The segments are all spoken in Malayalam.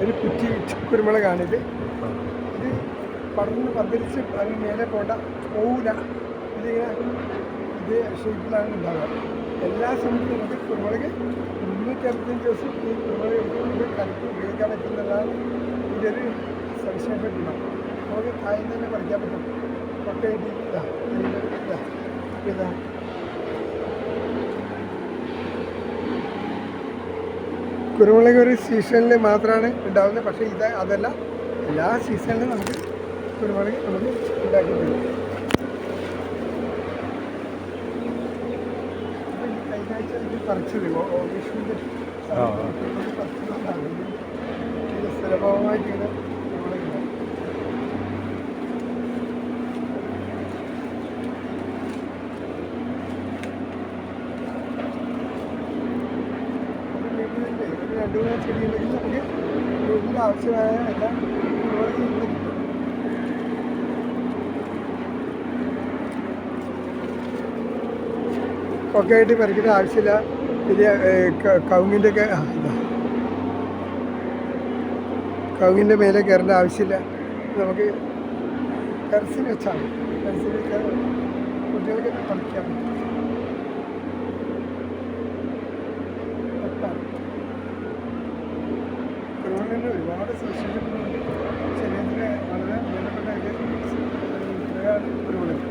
ഒരു കുറ്റി കുരുമുളകാണിത്. ഇത് പടർന്ന് പന്തലിച്ച് അതിന് മേലെ പോവില്ല. ഇതിങ്ങനെ ഇത് ഷേപ്പിലാണ് ഉണ്ടാവുക. എല്ലാ സമയത്തും നമുക്ക് കുരുമുളക് 365 ദിവസം ഈ കുരുമുളക് ഇത് കലക്കി ഉപയോഗിക്കാൻ പറ്റുന്നതാണ് ഇതിൻ്റെ ഒരു സവിശേഷത. നമുക്ക് കായം തന്നെ പറിക്കാൻ പറ്റും. കൊട്ടയിട്ട് ഇതാ കുരുമുളക് ഒരു സീസണിൽ മാത്രമാണ് ഉണ്ടാകുന്നത്. പക്ഷേ അതല്ല, എല്ലാ സീസണിലും നമുക്ക് കുരുമുളക് നമുക്ക് ഉണ്ടാക്കി തരും. കഴിഞ്ഞ ആഴ്ച ഇത് പറിച്ചത് വിഷുവിൻ്റെ പറിച്ചതാണ്. ഇത് സുലഭമായിട്ടിങ്ങനെ കുരുമുളക് രണ്ട് മൂന്ന് ചെടിയുണ്ടെങ്കിൽ നമുക്ക് വീട്ടിൽ ആവശ്യമായ എല്ലാ കുരുമുളകും ഒക്കെ ആയിട്ട് പറിക്കേണ്ട ആവശ്യമില്ല. വലിയ കവുങ്ങിൻ്റെ ഒക്കെ കവുങ്ങിൻ്റെ മേലെ കയറേണ്ട ആവശ്യമില്ല. നമുക്ക് ടെറസിൽ വെച്ചാൽ ടെറസിൽ വെച്ചാൽ കുട്ടികൾക്ക് കളിക്കാൻ പറ്റും. കുരുമുളകിന് ഒരുപാട് സവിശേഷതകളുണ്ട്. ശരീരത്തിന് വളരെ വേണ്ടപ്പെട്ട കുരുമുളക്.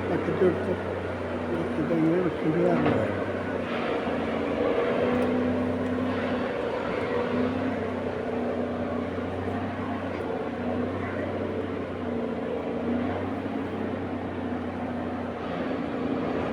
ബക്കറ്റ് എടുത്ത് ഇതെങ്ങനെ വെക്കേണ്ടതാണ്.